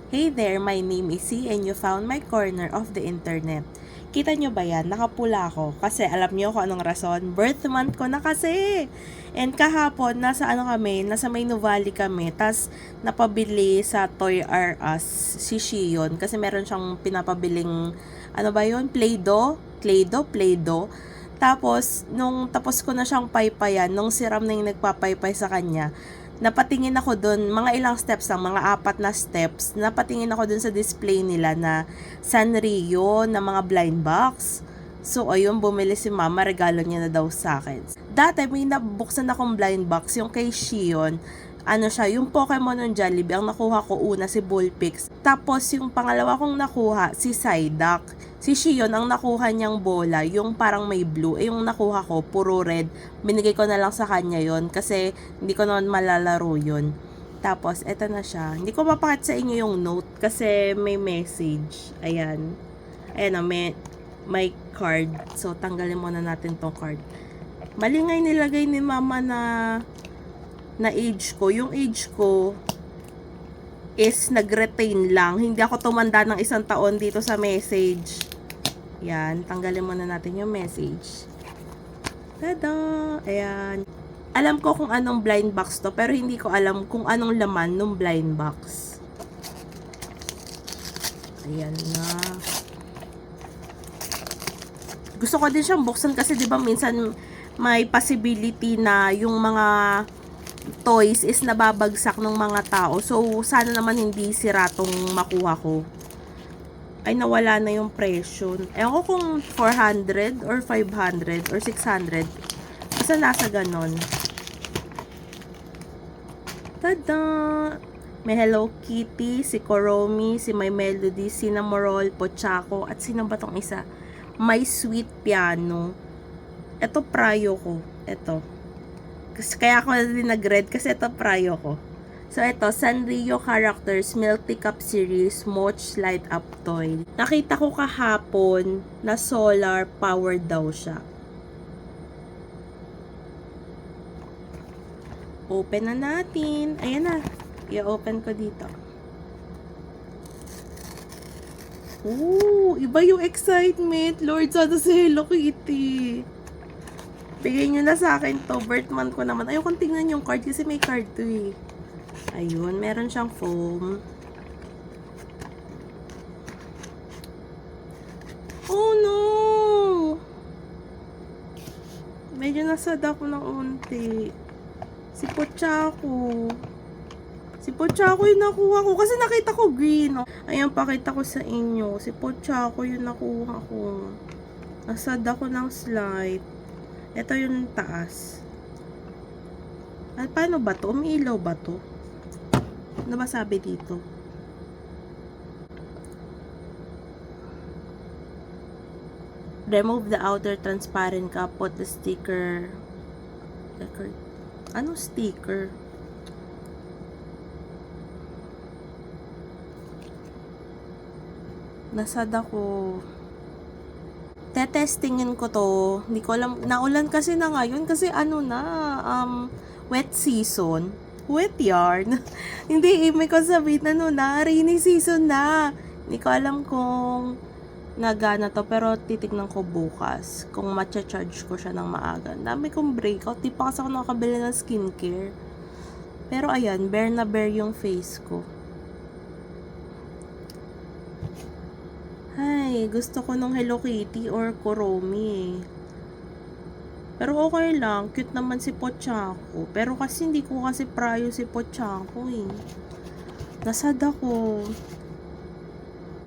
Hey there, my name is C and you found my corner of the internet. Kita nyo ba yan? Nakapula ako. Kasi alam nyo kung anong rason? Birth month ko na kasi! And kahapon, nasa may Nuvali kami. Tas napabili sa Toy R Us si Shion. Kasi meron siyang pinapabiling, ano ba yun? Play-Doh? Play-Doh? Tapos, nung tapos ko na siyang paypayan, nung siram na yung nagpapaypay sa kanya, napatingin ako dun, mga ilang steps lang, mga 4 na steps, napatingin ako dun sa display nila na Sanrio na mga blind box. So, ayun, bumili si mama, regalo niya na daw sa akin. Dati, may nabuksan akong blind box, yung kay Shion, ano siya, yung Pokemon ng Jollibee, ang nakuha ko una si Bullpix. Tapos, yung pangalawa kong nakuha, si Psyduck. Si Shion, ang nakuha niyang bola, yung parang may blue. Eh, yung nakuha ko, puro red. Binigay ko na lang sa kanya yon kasi hindi ko naman malalaro yun. Tapos, eto na siya. Hindi ko mapakit sa inyo yung note kasi may message. Ayan. Ayan o, may card. So, tanggalin muna natin tong card. Mali nga yung nilagay ni mama na age ko. Yung age ko is nag-retain lang. Hindi ako tumanda ng 1 taon dito sa message. Yan, tanggalin muna natin yung message. Tada! Ayan. Alam ko kung anong blind box to, pero hindi ko alam kung anong laman ng blind box. Ayan na. Gusto ko din siyang buksan kasi 'di ba minsan may possibility na yung mga toys is nababagsak ng mga tao. So, sana naman hindi sira tong makuha ko. Ay, nawala na yung presyo. Ewan ko kung 400 or 500 or 600. Basta nasa ganon. Tada! May Hello Kitty, si Koromi, si My Melody, si Namorol, Pochaco, at sino ba tong isa? My Sweet Piano. Ito prayo ko. Ito. Kaya ako din nag-red kasi ito prayo ko. So, ito, Sanrio Characters Milk Teacup Series Moch Light Up Toy. Nakita ko kahapon na solar powered daw siya. Open na natin. Ayan na. I-open ko dito. Ooh, iba yung excitement. Lord, sana si Hello Kitty. Bigay nyo na sa akin to. Birth month ko naman. Ayokong tingnan yung card kasi may card to eh. Ayun, meron siyang foam. Oh no! Medyo nasad ako ng unti. Si Pochaco. Si Pochaco yung nakuha ko. Kasi nakita ko green. Oh. Ayan, pakita ko sa inyo. Si Pochaco yung nakuha ko. Nasad ako ng slide. Ito yung taas. At paano ba to? Umiilaw ba to? Ano ba sabi dito? Remove the outer transparent cap. Put the sticker. Ano sticker? Nasad ako. Tetestingin ko to. Hindi ko alam. Naulan kasi na ngayon. Kasi ano na. Wet season. Wet yarn. Hindi, may ko sabihin na rainy season na. Hindi ko alam kung nagana to, pero titignan ko bukas kung matcha-charge ko siya ng maaga. Dami kong breakout. Di pa kasi ako nakabili ng skincare. Pero ayan, bare na bare yung face ko. Ay, gusto ko nung Hello Kitty or Koromi. Pero okay lang, cute naman si Pochaco. Pero kasi hindi ko kasi prayo si Pochaco eh. Nasad ako.